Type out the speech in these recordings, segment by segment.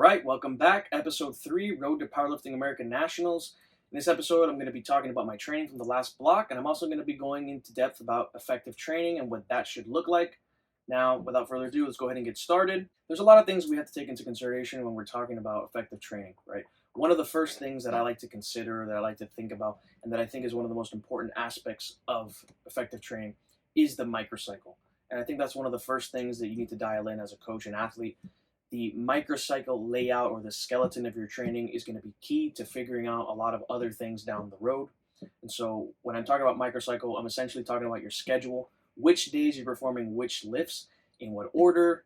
right, welcome back. Episode 3, Road to Powerlifting American Nationals. In this episode, I'm going to be talking about my training from the last block, and I'm also going to be going into depth about effective training and what that should look like. Now, without further ado, let's go ahead and get started. There's a lot of things we have to take into consideration when we're talking about effective training, right? One of the first things that I like to consider, that I like to think about, and that I think is one of the most important aspects of effective training is the microcycle. And I think that's one of the first things that you need to dial in as a coach and athlete. The microcycle layout or the skeleton of your training is going to be key to figuring out a lot of other things down the road. And so when I'm talking about microcycle, I'm essentially talking about your schedule, which days you're performing which lifts, in what order,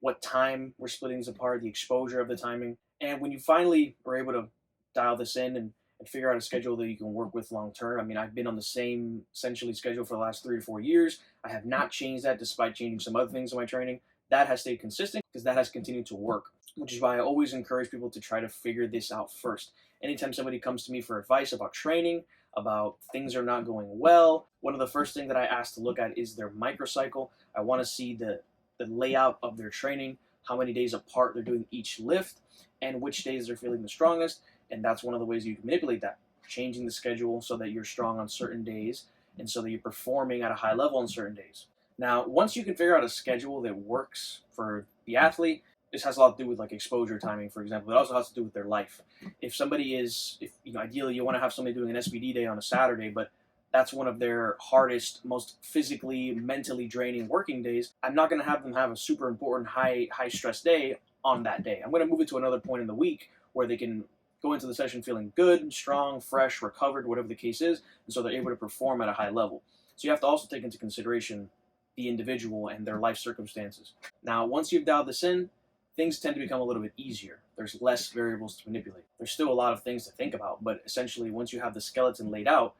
what time we're splitting these apart, the exposure of the timing. And when you finally are able to dial this in and figure out a schedule that you can work with long term. I mean, I've been on the same essentially schedule for the last 3 to 4 years. I have not changed that despite changing some other things in my training. That has stayed consistent because that has continued to work, which is why I always encourage people to try to figure this out first. Anytime somebody comes to me for advice about training, about things are not going well, one of the first things that I ask to look at is their microcycle. I want to see the layout of their training, how many days apart they're doing each lift, and which days they're feeling the strongest. And that's one of the ways you can manipulate that, changing the schedule so that you're strong on certain days and so that you're performing at a high level on certain days. Now, once you can figure out a schedule that works for the athlete, this has a lot to do with like exposure timing, for example. It also has to do with their life. If somebody is, ideally you want to have somebody doing an SBD day on a Saturday, but that's one of their hardest, most physically, mentally draining working days, I'm not going to have them have a super important high stress day on that day. I'm going to move it to another point in the week where they can go into the session feeling good, strong, fresh, recovered, whatever the case is, and so they're able to perform at a high level. So you have to also take into consideration the individual and their life circumstances. Now, once you've dialed this in, things tend to become a little bit easier. There's less variables to manipulate. There's still a lot of things to think about, but essentially once you have the skeleton laid out,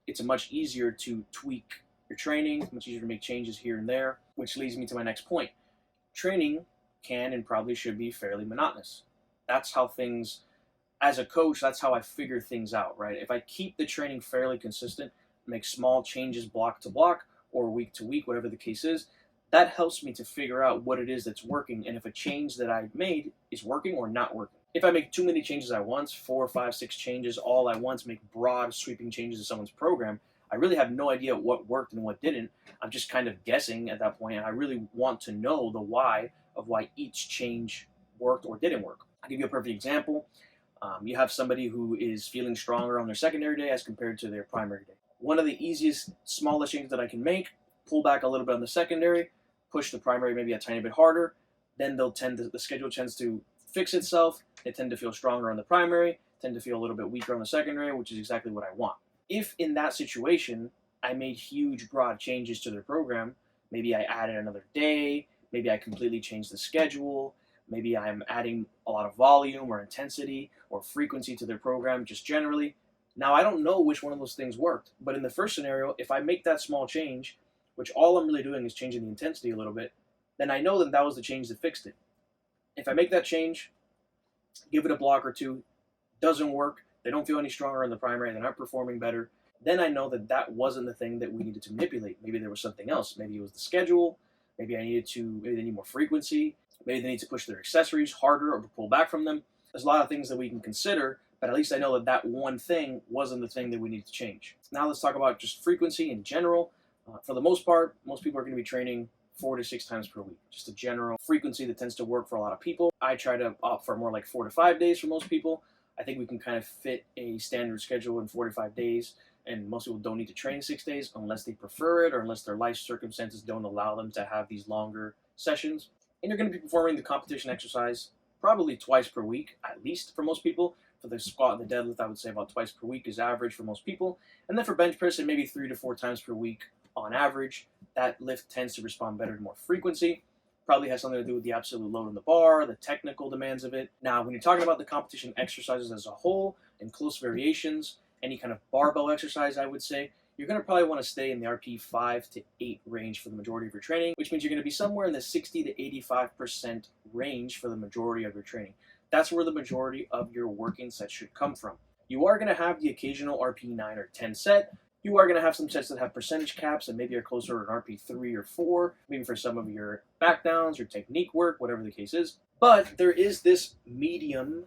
it's much easier to tweak your training, much easier to make changes here and there, which leads me to my next point. Training can and probably should be fairly monotonous. That's how things, as a coach, that's how I figure things out, right? If I keep the training fairly consistent, make small changes block to block, or week to week, whatever the case is, that helps me to figure out what it is that's working and if a change that I've made is working or not working. If I make too many changes at once, 4, 5, 6 changes all at once, make broad sweeping changes to someone's program, I really have no idea what worked and what didn't. I'm just kind of guessing at that point, and I really want to know the why of why each change worked or didn't work. I'll give you a perfect example. You have somebody who is feeling stronger on their secondary day as compared to their primary day. One of the easiest, smallest changes that I can make, pull back a little bit on the secondary, push the primary maybe a tiny bit harder, then the schedule tends to fix itself. They tend to feel stronger on the primary, tend to feel a little bit weaker on the secondary, which is exactly what I want. If in that situation, I made huge, broad changes to their program, maybe I added another day, maybe I completely changed the schedule, maybe I'm adding a lot of volume or intensity or frequency to their program just generally. Now, I don't know which one of those things worked, but in the first scenario, if I make that small change, which all I'm really doing is changing the intensity a little bit, then I know that was the change that fixed it. If I make that change, give it a block or two, doesn't work, they don't feel any stronger in the primary, they're not performing better, then I know that wasn't the thing that we needed to manipulate. Maybe there was something else. Maybe it was the schedule, maybe they need more frequency, maybe they need to push their accessories harder or pull back from them. There's a lot of things that we can consider, but at least I know that one thing wasn't the thing that we needed to change. Now let's talk about just frequency in general. For the most part, most people are going to be training 4 to 6 times per week. Just a general frequency that tends to work for a lot of people. I try to opt for more like 4 to 5 days for most people. I think we can kind of fit a standard schedule in 4 to 5 days, and most people don't need to train 6 days unless they prefer it or unless their life circumstances don't allow them to have these longer sessions. And you're going to be performing the competition exercise probably twice per week, at least for most people. For the squat and the deadlift, I would say about twice per week is average for most people. And then for bench press, maybe 3 to 4 times per week on average. That lift tends to respond better to more frequency. Probably has something to do with the absolute load on the bar, the technical demands of it. Now, when you're talking about the competition exercises as a whole and close variations, any kind of barbell exercise, I would say, you're going to probably want to stay in the RP 5 to 8 range for the majority of your training, which means you're going to be somewhere in the 60 to 85% range for the majority of your training. That's where the majority of your working sets should come from. You are going to have the occasional RP 9 or 10 set. You are going to have some sets that have percentage caps and maybe are closer to an RP 3 or 4, maybe for some of your back downs, your technique work, whatever the case is. But there is this medium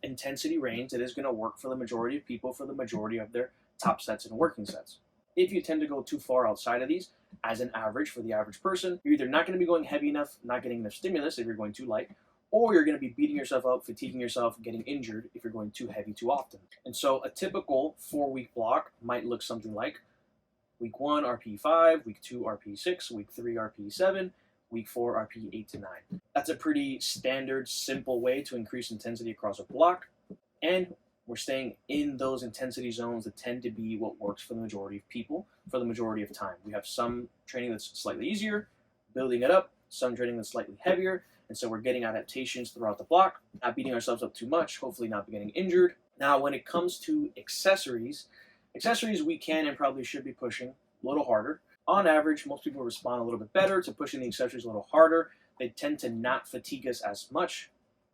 intensity range that is going to work for the majority of people for the majority of their top sets and working sets. If you tend to go too far outside of these, as an average for the average person, you're either not going to be going heavy enough, not getting enough stimulus if you're going too light, or you're going to be beating yourself up, fatiguing yourself, getting injured if you're going too heavy too often. And so a typical 4-week block might look something like week 1 RPE 5, week 2 RPE 6, week 3 RPE 7, week 4 RPE 8 to 9. That's a pretty standard, simple way to increase intensity across a block, and we're staying in those intensity zones that tend to be what works for the majority of people for the majority of time. We have some training that's slightly easier, building it up, some training that's slightly heavier, and so we're getting adaptations throughout the block, not beating ourselves up too much, hopefully not getting injured. Now, when it comes to accessories we can and probably should be pushing a little harder. On average, most people respond a little bit better to pushing the accessories a little harder. They tend to not fatigue us as much.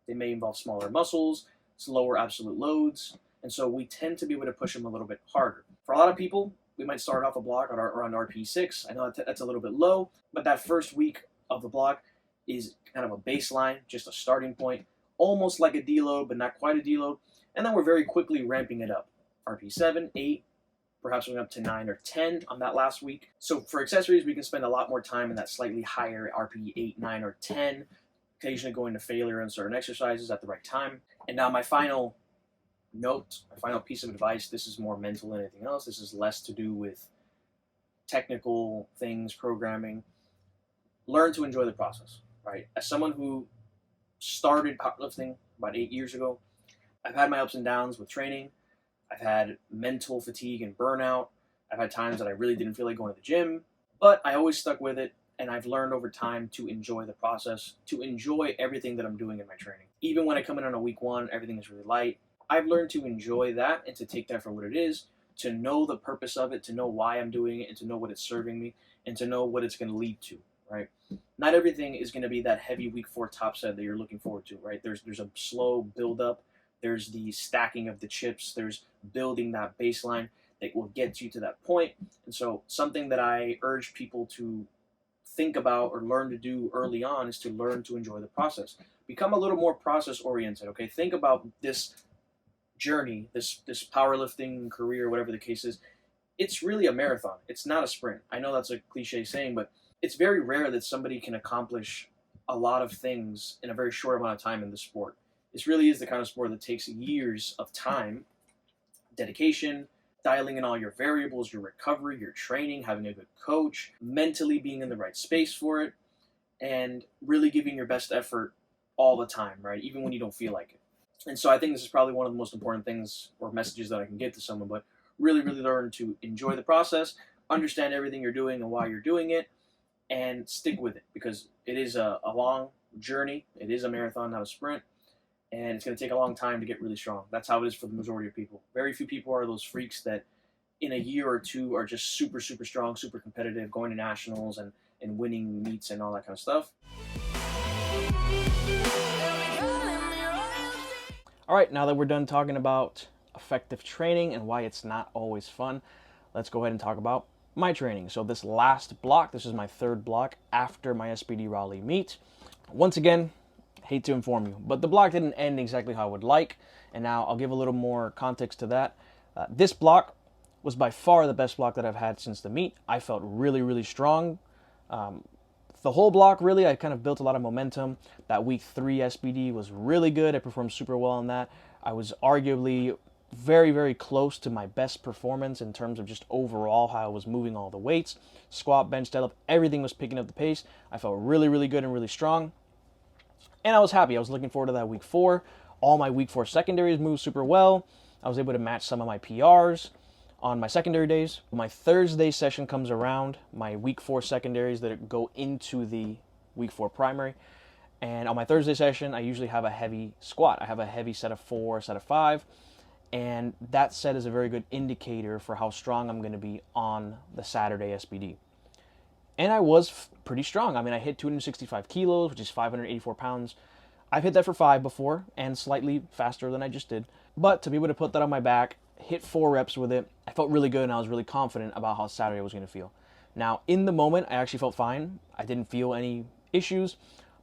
They may involve smaller muscles, lower absolute loads, and so we tend to be able to push them a little bit harder. For a lot of people, we might start off a block around RPE 6. I know that's a little bit low, but that first week of the block is kind of a baseline, just a starting point, almost like a deload, but not quite a deload, and then we're very quickly ramping it up. RPE 7, 8, perhaps going up to 9 or 10 on that last week. So for accessories, we can spend a lot more time in that slightly higher RPE 8, 9, or 10, occasionally going to failure on certain exercises at the right time. And now my final note, my final piece of advice, this is more mental than anything else. This is less to do with technical things, programming. Learn to enjoy the process, right? As someone who started powerlifting about 8 years ago, I've had my ups and downs with training. I've had mental fatigue and burnout. I've had times that I really didn't feel like going to the gym, but I always stuck with it. And I've learned over time to enjoy the process, to enjoy everything that I'm doing in my training. Even when I come in on a week 1, everything is really light. I've learned to enjoy that and to take that for what it is, to know the purpose of it, to know why I'm doing it, and to know what it's serving me, and to know what it's going to lead to, right? Not everything is going to be that heavy week 4 top set that you're looking forward to, right? There's a slow build up. There's the stacking of the chips. There's building that baseline that will get you to that point. And so something that I urge people to think about or learn to do early on is to learn to enjoy the process. Become a little more process oriented, okay? Think about this journey, this powerlifting career, whatever the case is. It's really a marathon. It's not a sprint. I know that's a cliche saying, but it's very rare that somebody can accomplish a lot of things in a very short amount of time in the sport. This really is the kind of sport that takes years of time, dedication, dialing in all your variables, your recovery, your training, having a good coach, mentally being in the right space for it, and really giving your best effort all the time, right? Even when you don't feel like it. And so I think this is probably one of the most important things or messages that I can give to someone, but really, really learn to enjoy the process, understand everything you're doing and why you're doing it, and stick with it, because it is a long journey. It is a marathon, not a sprint. And it's going to take a long time to get really strong. That's how it is for the majority of people. Very few people are those freaks that in a year or two are just super, super strong, super competitive, going to nationals and winning meets and all that kind of stuff. All right, now that we're done talking about effective training and why it's not always fun, let's go ahead and talk about my training. So this last block, this is my 3rd block after my SBD Raleigh meet. Once again, hate to inform you, but the block didn't end exactly how I would like, and now I'll give a little more context to that. This block was by far the best block that I've had since the meet. I felt really, really strong. The whole block, really, I kind of built a lot of momentum. That week 3 SBD was really good. I performed super well on that. I was arguably very, very close to my best performance in terms of just overall how I was moving all the weights. Squat, bench, deadlift, everything was picking up the pace. I felt really, really good and really strong. And I was happy. I was looking forward to that week 4. All my week 4 secondaries moved super well. I was able to match some of my PRs on my secondary days. My Thursday session comes around, my week 4 secondaries that go into the week 4 primary. And on my Thursday session, I usually have a heavy squat. I have a heavy set of 4, set of 5. And that set is a very good indicator for how strong I'm going to be on the Saturday SBD. And I was pretty strong. I mean, I hit 265 kilos, which is 584 pounds. I've hit that for 5 before, and slightly faster than I just did. But to be able to put that on my back, hit 4 reps with it, I felt really good, and I was really confident about how Saturday was going to feel. Now, in the moment, I actually felt fine. I didn't feel any issues.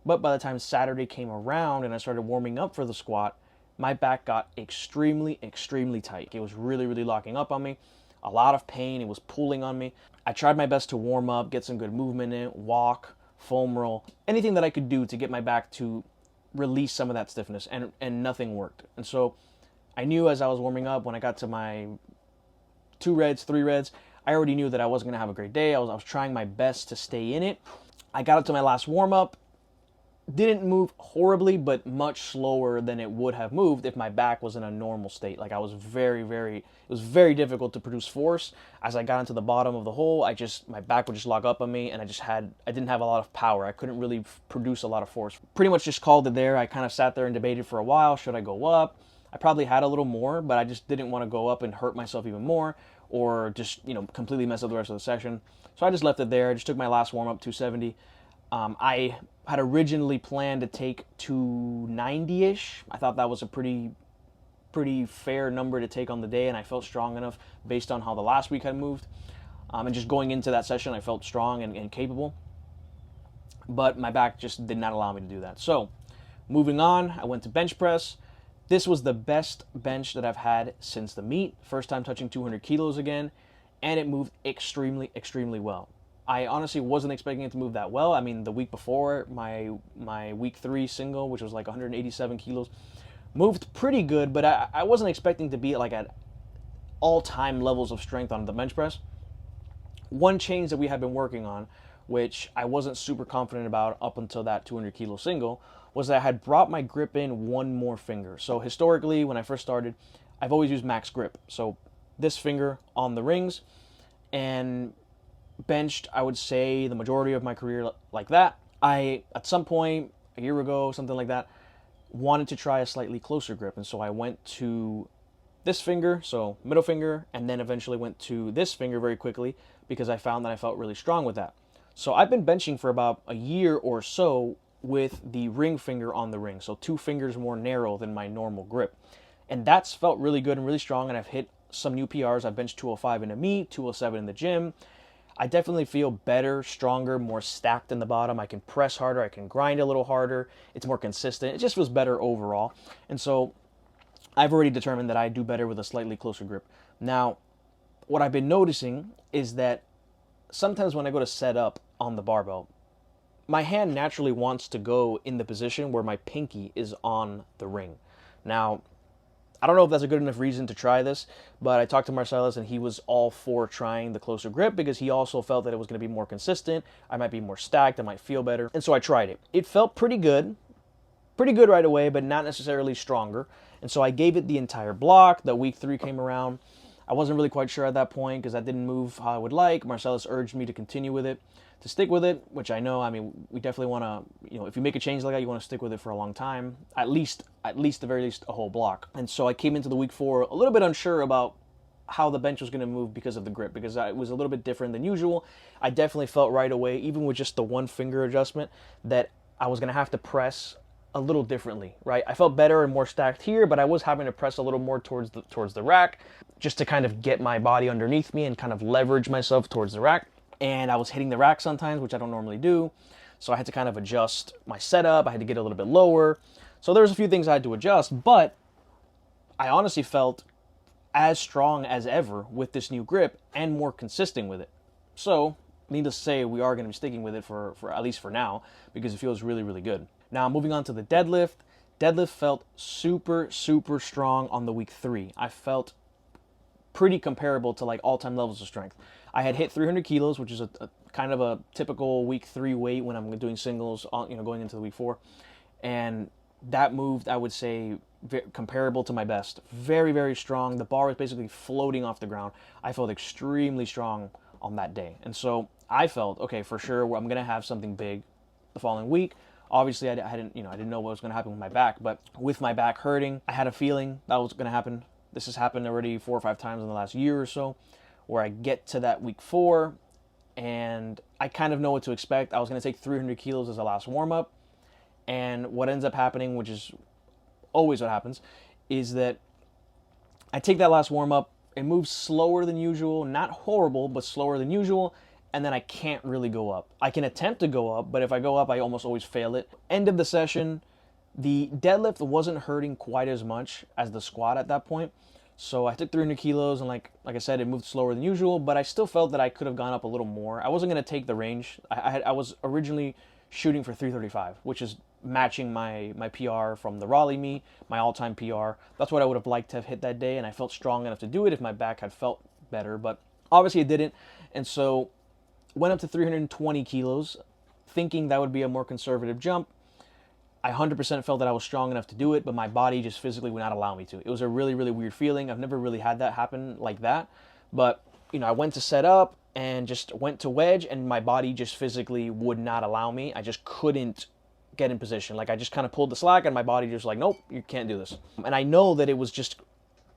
But by the time Saturday came around and I started warming up for the squat, my back got extremely, extremely tight. It was really, really locking up on me. A lot of pain. It was pulling on me. I tried my best to warm up, get some good movement in, walk, foam roll, anything that I could do to get my back to release some of that stiffness, and nothing worked. And so I knew as I was warming up, when I got to my 2 reds, 3 reds, I already knew that I wasn't going to have a great day. I was trying my best to stay in it. I got up to my last warm up. Didn't move horribly, but much slower than it would have moved if my back was in a normal state. Like, I was it was very difficult to produce force. As I got into the bottom of the hole, my back would just lock up on me, and I didn't have a lot of power. I couldn't really produce a lot of force. Pretty much just called it there. I kind of sat there and debated for a while. Should I go up? I probably had a little more, but I just didn't want to go up and hurt myself even more, or just, completely mess up the rest of the session. So I just left it there. I just took my last warm up, 270. I had originally planned to take 290-ish. I thought that was a pretty fair number to take on the day, and I felt strong enough based on how the last week had moved. And just going into that session, I felt strong and capable. But my back just did not allow me to do that. So, moving on, I went to bench press. This was the best bench that I've had since the meet. First time touching 200 kilos again, and it moved extremely, extremely well. I honestly wasn't expecting it to move that well. I mean, the week before, my week 3 single, which was like 187 kilos, moved pretty good, but I wasn't expecting to be like at all-time levels of strength on the bench press. One change that we had been working on, which I wasn't super confident about up until that 200 kilo single, was that I had brought my grip in one more finger. So historically, when I first started, I've always used max grip. So this finger on the rings, and benched, I would say, the majority of my career like that. I, at some point, a year ago, something like that, wanted to try a slightly closer grip. And so I went to this finger, so middle finger, and then eventually went to this finger very quickly because I found that I felt really strong with that. So I've been benching for about a year or so with the ring finger on the ring. So 2 fingers more narrow than my normal grip. And that's felt really good and really strong, and I've hit some new PRs. I've benched 205 in a meet, 207 in the gym. I definitely feel better, stronger, more stacked in the bottom. I can press harder. I can grind a little harder. It's more consistent. It just feels better overall. And so I've already determined that I do better with a slightly closer grip. Now, what I've been noticing is that sometimes when I go to set up on the barbell, my hand naturally wants to go in the position where my pinky is on the ring. Now, I don't know if that's a good enough reason to try this, but I talked to Marcellus and he was all for trying the closer grip because he also felt that it was going to be more consistent. I might be more stacked. I might feel better. And so I tried it. It felt pretty good right away, but not necessarily stronger. And so I gave it the entire block. The week 3 came around. I wasn't really quite sure at that point because that didn't move how I would like. Marcellus urged me to continue with it, to stick with it, which I know, I mean, we definitely want to, if you make a change like that, you want to stick with it for a long time, at the very least, a whole block. And so I came into the week 4 a little bit unsure about how the bench was going to move because of the grip, because it was a little bit different than usual. I definitely felt right away, even with just the 1 finger adjustment, that I was going to have to press a little differently, right? I felt better and more stacked here, but I was having to press a little more towards the rack just to kind of get my body underneath me and kind of leverage myself towards the rack. And I was hitting the rack sometimes, which I don't normally do. So I had to kind of adjust my setup. I had to get a little bit lower. So there's a few things I had to adjust, but I honestly felt as strong as ever with this new grip and more consistent with it. So, needless to say, we are going to be sticking with it for at least for now because it feels really, really good. Now, moving on to the deadlift. Deadlift felt super, super strong on the week 3. I felt pretty comparable to like all-time levels of strength. I had hit 300 kilos, which is a kind of a typical week 3 weight when I'm doing singles, going into the week 4. And that moved, I would say, comparable to my best. Very, very strong. The bar was basically floating off the ground. I felt extremely strong on that day. And so I felt, okay, for sure, I'm going to have something big the following week. Obviously, I didn't know what was going to happen with my back, but with my back hurting, I had a feeling that was going to happen. This has happened already 4 or 5 times in the last year or so, where I get to that week 4, and I kind of know what to expect. I was going to take 300 kilos as a last warm-up, and what ends up happening, which is always what happens, is that I take that last warm-up, it moves slower than usual, not horrible, but slower than usual, and then I can't really go up. I can attempt to go up, but if I go up, I almost always fail it. End of the session, the deadlift wasn't hurting quite as much as the squat at that point. So I took 300 kilos, and like I said, it moved slower than usual, but I still felt that I could have gone up a little more. I wasn't going to take the range. I was originally shooting for 335, which is matching my PR from the Raleigh meet, my all-time PR. That's what I would have liked to have hit that day, and I felt strong enough to do it if my back had felt better, but obviously it didn't. And so went up to 320 kilos, thinking that would be a more conservative jump. I 100% felt that I was strong enough to do it, but my body just physically would not allow me to. It was a really, really weird feeling. I've never really had that happen like that. But, I went to set up and just went to wedge, and my body just physically would not allow me. I just couldn't get in position. Like, I just kind of pulled the slack, and my body just like, nope, you can't do this. And I know that it was just,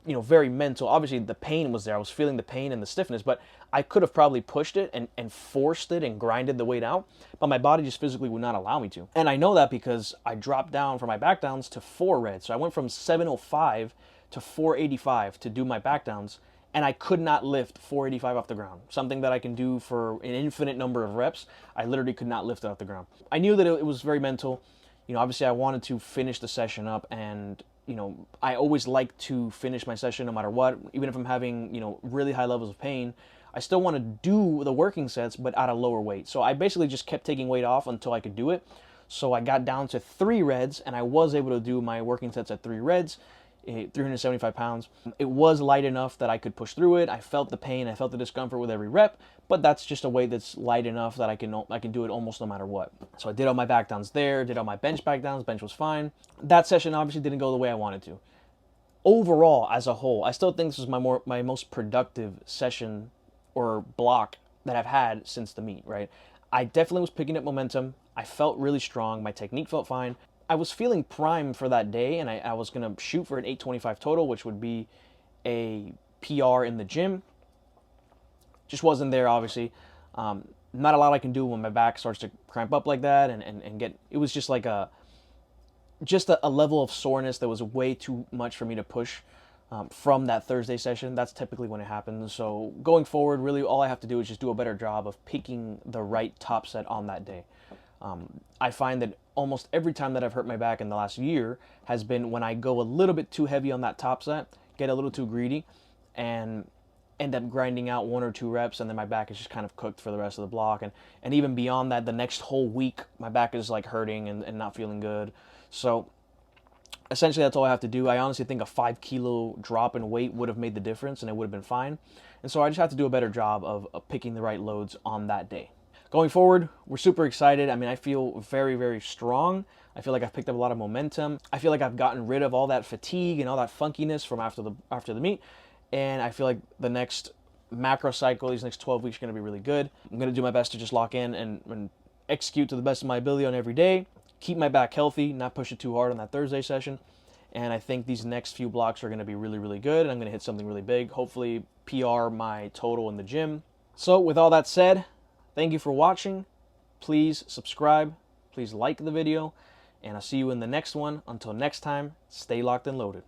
very mental. Obviously, the pain was there. I was feeling the pain and the stiffness, but I could have probably pushed it and forced it and grinded the weight out, but my body just physically would not allow me to. And I know that because I dropped down for my back downs to 4 reps. So I went from 705 to 485 to do my back downs, and I could not lift 485 off the ground. Something that I can do for an infinite number of reps, I literally could not lift it off the ground. I knew that it was very mental. Obviously I wanted to finish the session up, and I always like to finish my session no matter what. Even if I'm having, really high levels of pain, I still want to do the working sets, but at a lower weight. So I basically just kept taking weight off until I could do it. So I got down to 3 reds, and I was able to do my working sets at 3 reds, 375 pounds. It was light enough that I could push through it. I felt the pain, I felt the discomfort with every rep, but that's just a weight that's light enough that I can do it almost no matter what. So I did all my back downs there, did all my bench back downs, bench was fine. That session obviously didn't go the way I wanted to. Overall, as a whole, I still think this was my most productive session or block that I've had since the meet, right? I definitely was picking up momentum. I felt really strong. My technique felt fine. I was feeling primed for that day, and I was going to shoot for an 825 total, which would be a PR in the gym. Just wasn't there, obviously. Not a lot I can do when my back starts to cramp up like that, and get, it was just like a level of soreness that was way too much for me to push from that Thursday session. That's typically when it happens. So going forward, really all I have to do is just do a better job of picking the right top set on that day. I find that almost every time that I've hurt my back in the last year has been when I go a little bit too heavy on that top set, get a little too greedy, and end up grinding out 1 or 2 reps, and then my back is just kind of cooked for the rest of the block. And even beyond that, the next whole week, my back is like hurting and not feeling good. So essentially that's all I have to do. I honestly think a 5 kilo drop in weight would have made the difference, and it would have been fine. And so I just have to do a better job of picking the right loads on that day. Going forward, we're super excited. I mean, I feel very, very strong. I feel like I've picked up a lot of momentum. I feel like I've gotten rid of all that fatigue and all that funkiness from after the meet. And I feel like the next macro cycle, these next 12 weeks, are going to be really good. I'm going to do my best to just lock in and execute to the best of my ability on every day. Keep my back healthy, not push it too hard on that Thursday session. And I think these next few blocks are going to be really, really good. And I'm going to hit something really big. Hopefully PR my total in the gym. So with all that said, thank you for watching. Please subscribe. Please like the video. And I'll see you in the next one. Until next time, stay locked and loaded.